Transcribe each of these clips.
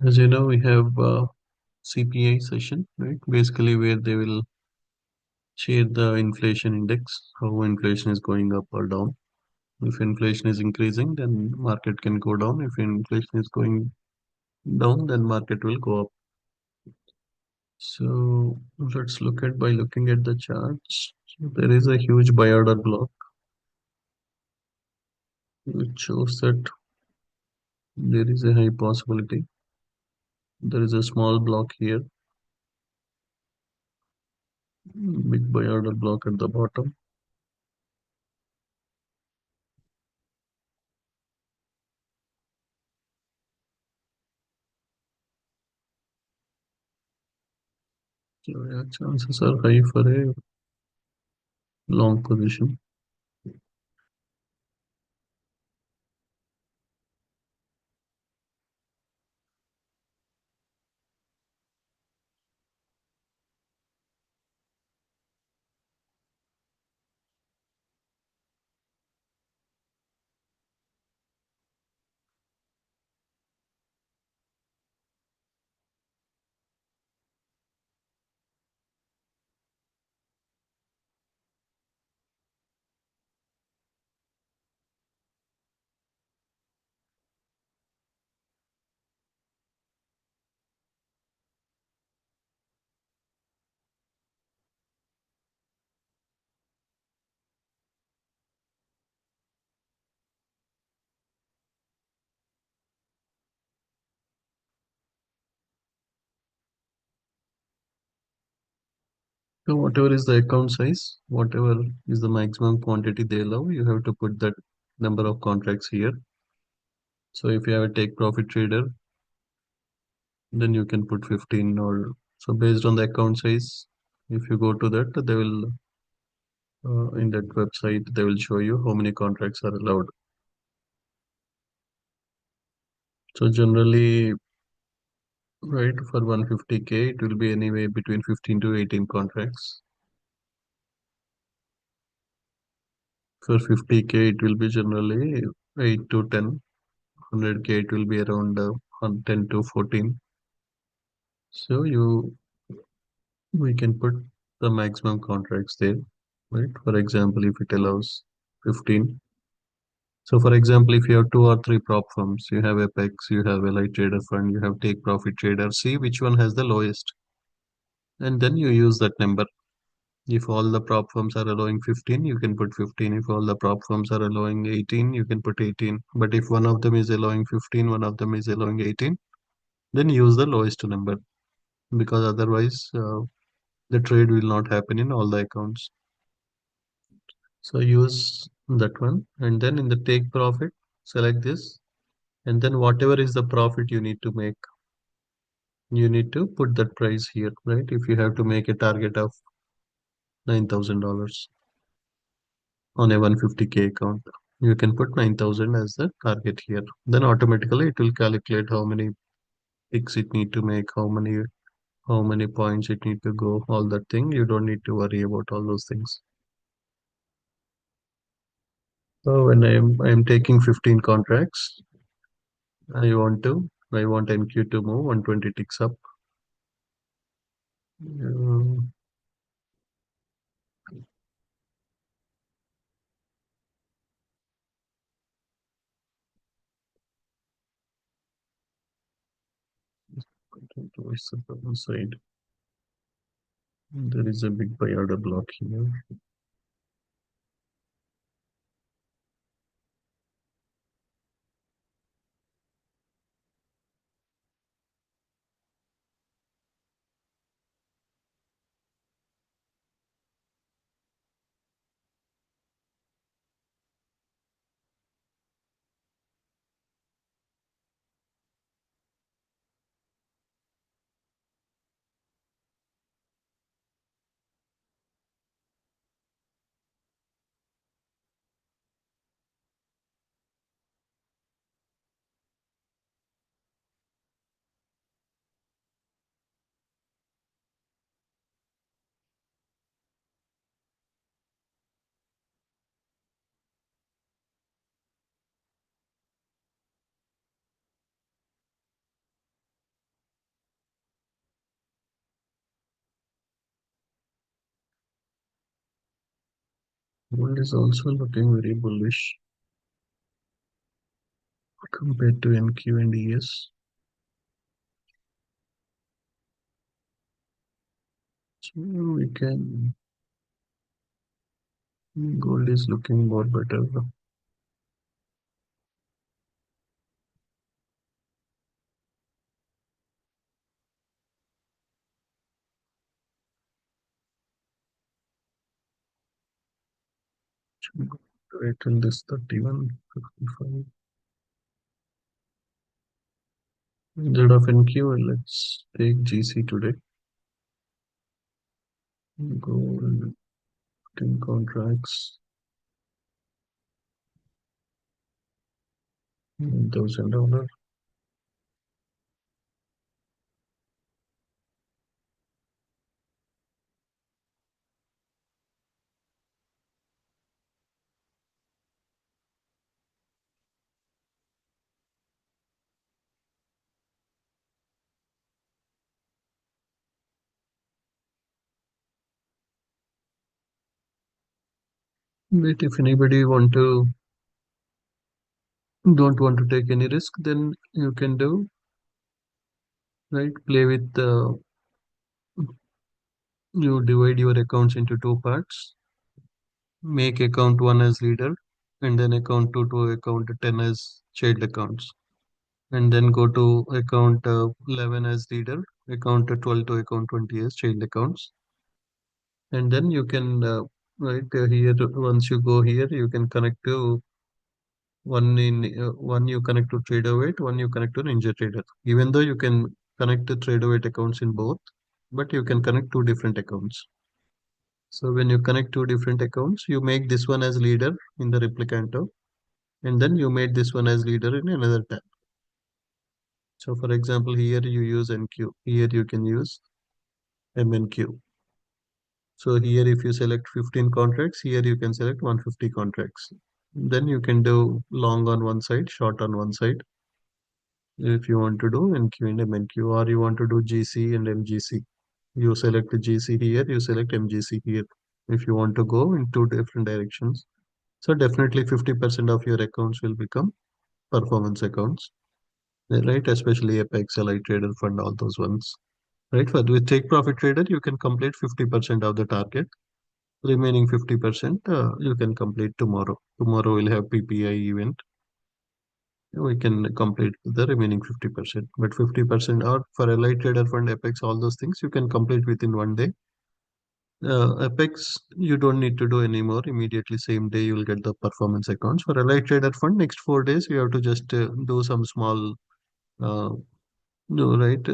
As you know, we have CPI session, right? Basically, where they will share the inflation index, how inflation is going up or down. If inflation is increasing, then market can go down. If inflation is going down, then market will go up. So let's look at by looking at the charts. So there is a huge buy order block, which shows that there is a high possibility. There is a small block here, big buy order block at the bottom. So yeah, chances are high for a long position. So whatever is the account size, whatever is the maximum quantity they allow, you have to put that number of contracts here. So if you have a take profit trader, then you can put 15 or so based on the account size. If you go to that, they will in that website they will show you how many contracts are allowed. So generally, right, for 150K, it will be anyway between 15 to 18 contracts. For 50K, it will be generally 8 to 10. 100K, it will be around 10 to 14. So we can put the maximum contracts there, right? For example, if it allows 15. So for example, if you have two or three prop firms, you have Apex, you have Ally Trader Fund, you have Take Profit Trader, see which one has the lowest. And then you use that number. If all the prop firms are allowing 15, you can put 15. If all the prop firms are allowing 18, you can put 18. But if one of them is allowing 15, one of them is allowing 18, then use the lowest number because otherwise the trade will not happen in all the accounts. So use that one and then in the take profit, select this and then whatever is the profit you need to make, you need to put that price here, right? If you have to make a target of $9,000 on a 150K account, you can put 9,000 as the target here. Then automatically it will calculate how many picks it need to make, how many points it need to go, all that thing. You don't need to worry about all those things. So when I'm taking 15 contracts, I want NQ to move 120 ticks up. Um, towards the bottom side. There is a big buy order block here. Gold is also looking very bullish compared to NQ and ES. So we can gold is looking more better. Wait till this 31.55. Instead of NQ, let's take GC today. Gold 10 contracts, $1,000. But if anybody don't want to take any risk, then you can do right. Play with you divide your accounts into two parts. Make account one as leader, and then account two to account 10 as child accounts, and then go to account 11 as leader, account 12 to account 20 as child accounts, and then you can here once you go here you can connect to one you connect to trader weight, one you connect to ninja trader. Even though you can connect the trader weight accounts in both, but you can connect two different accounts. So when you connect two different accounts, you make this one as leader in the replicanto, and then you made this one as leader in another tab. So for example, here you use NQ, here you can use MNQ. So here if you select 15 contracts, here you can select 150 contracts. Then you can do long on one side, short on one side. If you want to do NQ and MNQ, or you want to do GC and MGC, you select the GC here, you select MGC here. If you want to go in two different directions. So definitely 50% of your accounts will become performance accounts, right? Especially Apex, Ally Trader Fund, all those ones, right? But with Take Profit Trader, you can complete 50% of the target. Remaining 50%, you can complete tomorrow. Tomorrow we'll have PPI event. We can complete the remaining 50%. But 50% or for Ally Trader Fund, Apex, all those things you can complete within one day. Apex, you don't need to do anymore. Immediately, same day, you will get the performance accounts. For Ally Trader Fund, next 4 days, you have to just do some small, uh, no, right?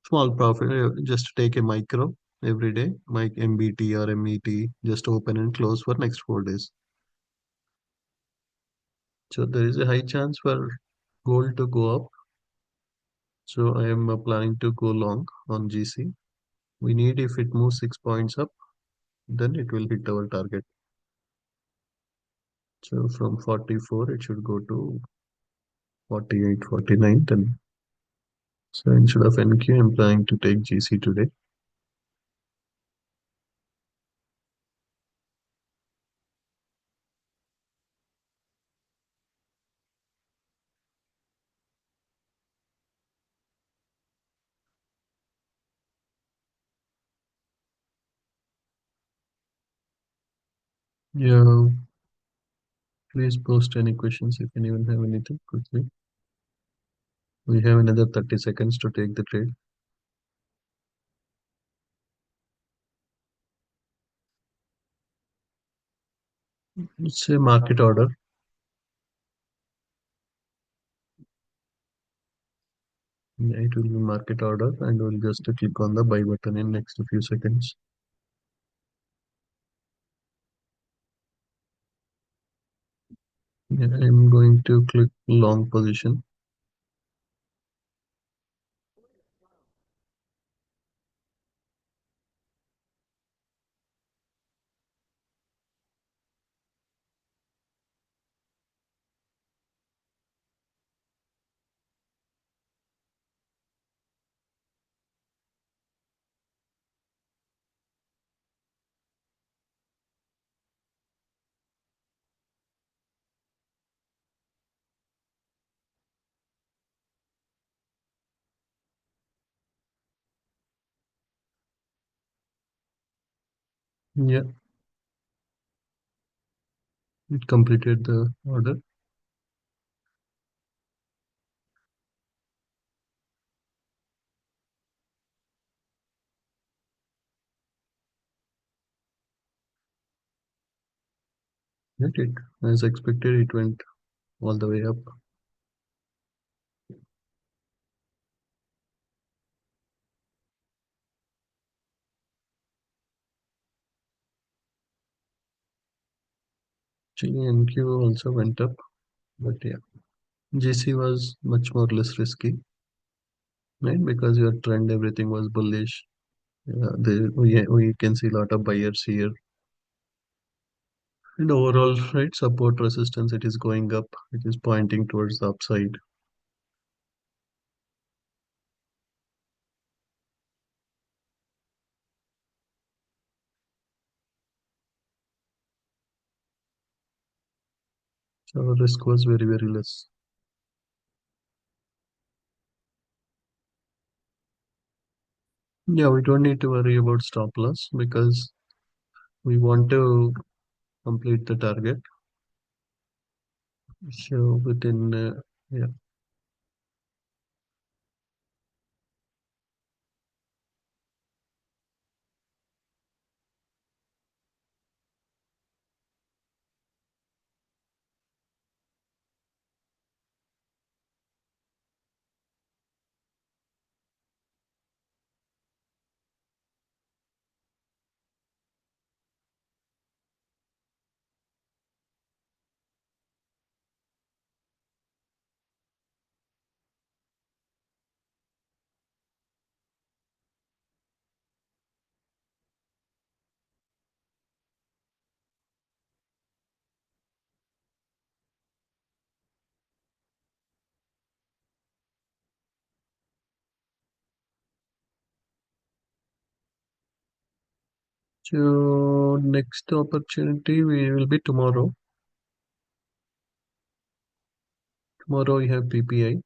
Small profit. Just take a micro every day, like MBT or MET, just open and close for next 4 days. So there is a high chance for gold to go up. So I am planning to go long on GC. We need if it moves 6 points up, then it will hit our target. So from 44, it should go to 48, 49. Then so instead of NQ, I'm planning to take GC today. Yeah, please post any questions if anyone have anything quickly. We have another 30 seconds to take the trade. It's a market order. Yeah, it will be market order, and we'll just click on the buy button in next few seconds. Yeah, I'm going to click long position. Yeah, it completed the order. It, as expected, it went all the way up. GNQ also went up, but yeah, GC was much more less risky, right? Because your trend, everything was bullish. We can see a lot of buyers here. And overall, right, support resistance, it is going up. It is pointing towards the upside. So risk was very, very less. Yeah, we don't need to worry about stop loss because we want to complete the target. So within, yeah. So next opportunity we will be tomorrow. Tomorrow we have PPI.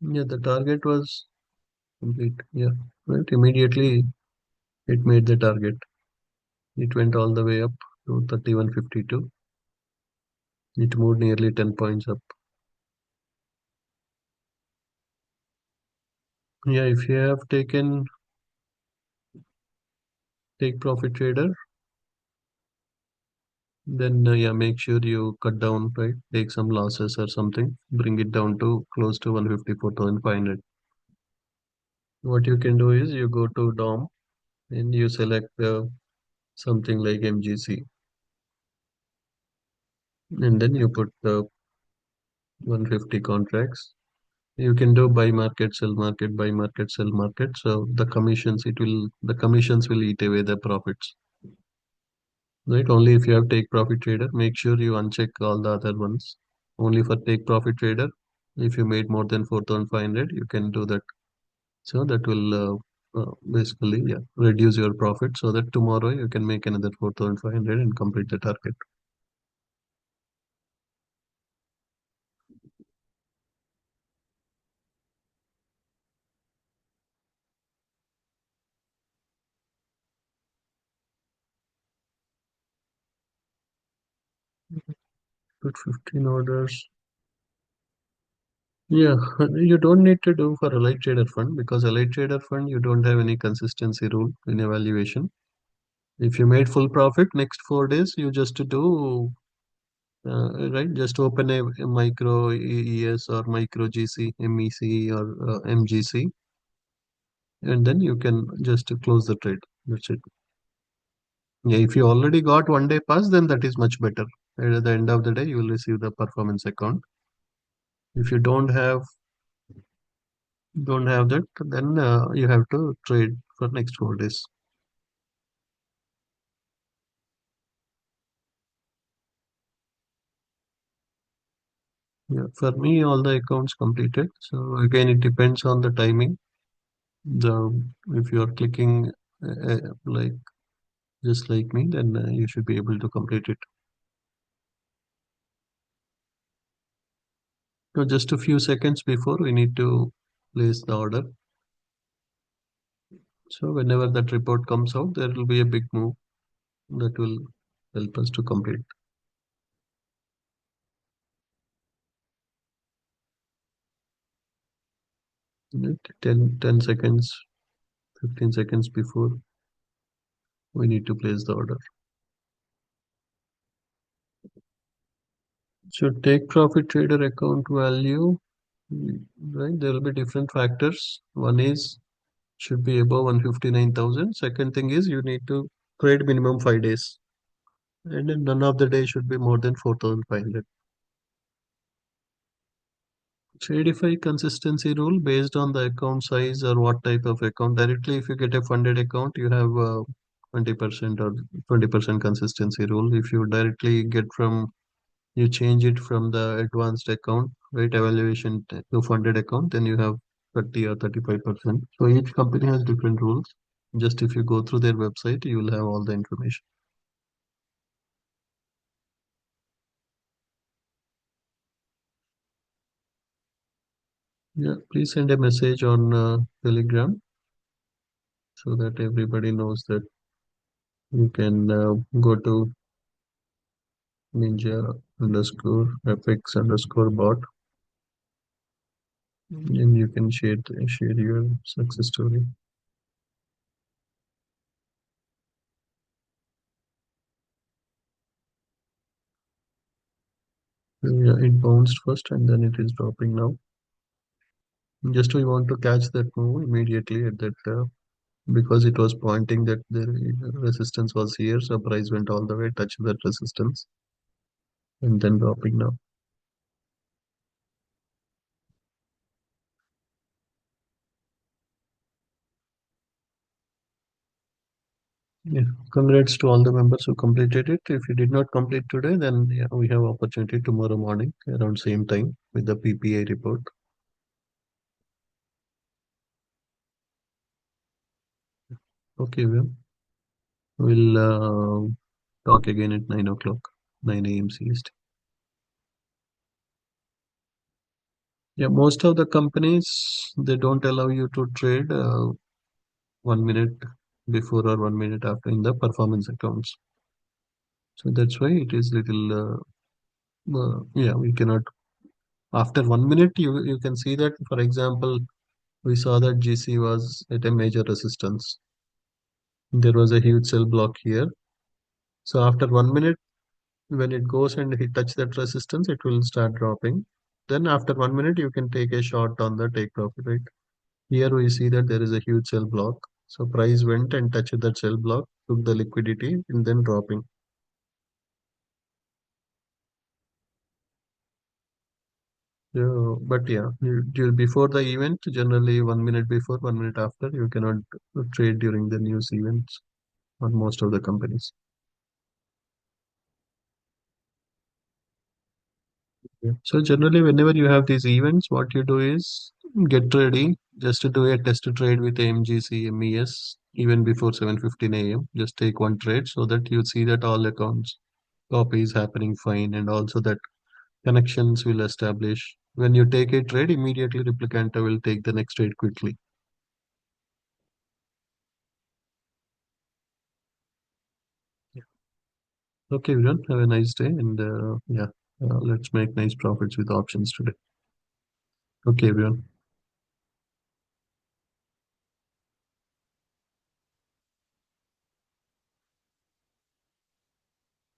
Yeah, the target was complete. Yeah, right. Immediately it made the target. It went all the way up to 31.52. It moved nearly 10 points up. Yeah, if you have taken take profit trader, then yeah, make sure you cut down, right? Take some losses or something, bring it down to close to 154,500. What you can do is you go to DOM and you select something like MGC, and then you put the 150 contracts. You can do buy market, sell market, buy market, sell market. So the commissions will eat away the profits. Right? Only if you have take profit trader, make sure you uncheck all the other ones. Only for take profit trader, if you made more than 4,500, you can do that. So that will basically, yeah, reduce your profit so that tomorrow you can make another 4,500 and complete the target. Put 15 orders. Yeah, you don't need to do for a light trader fund because a light trader fund, you don't have any consistency rule in evaluation. If you made full profit next 4 days, you just do right, just open a micro ES or micro GC, MEC or MGC, and then you can just close the trade. That's it. Yeah, if you already got 1 day pass, then that is much better. At the end of the day, you will receive the performance account. If you don't have that, then you have to trade for next 4 days. Yeah, for me, all the accounts completed. So again, it depends on the timing. The if you are clicking like just like me, then you should be able to complete it. So just a few seconds before we need to place the order. So whenever that report comes out, there will be a big move that will help us to complete. Right? 10 seconds, 15 seconds before we need to place the order. So take profit trader account value, right? There will be different factors. One is should be above 159,000. Second thing is you need to trade minimum 5 days. And then none of the days should be more than 4,500. Tradify consistency rule based on the account size or what type of account. Directly, if you get a funded account, you have 20% or 20% consistency rule. If you directly get from you change it from the advanced account, right, evaluation to funded account, then you have 30 or 35%. So each company has different rules. Just if you go through their website, you will have all the information. Yeah, please send a message on Telegram so that everybody knows that you can go to ninja underscore fx underscore bot and you can share your success story. So, yeah, it bounced first and then it is dropping now. Just we want to catch that move immediately at that because it was pointing that the resistance was here, so price went all the way, touched that resistance, and then dropping now. Yeah, congrats to all the members who completed it. If you did not complete today, then yeah, we have opportunity tomorrow morning around same time with the PPI report. Okay, well, we'll talk again at 9 o'clock, 9 a.m. CST. Yeah, most of the companies they don't allow you to trade 1 minute before or 1 minute after in the performance accounts. So that's why it is little yeah, we cannot after 1 minute you can see that for example we saw that GC was at a major resistance. There was a huge sell block here. So after 1 minute when it goes and it touch that resistance it will start dropping. Then after 1 minute you can take a short on the take profit, right? Here we see that there is a huge sell block. So price went and touched that sell block, took the liquidity and then dropping. But yeah, before the event, generally 1 minute before, 1 minute after, you cannot trade during the news events on most of the companies. Yeah. So generally, whenever you have these events, what you do is get ready just to do a test trade with MGC, MES, even before 7:15 a.m. Just take one trade so that you see that all accounts copy is happening fine and also that connections will establish. When you take a trade, immediately replicant will take the next trade quickly. Yeah. Okay, everyone, have a nice day and yeah, let's make nice profits with options today. Okay, everyone.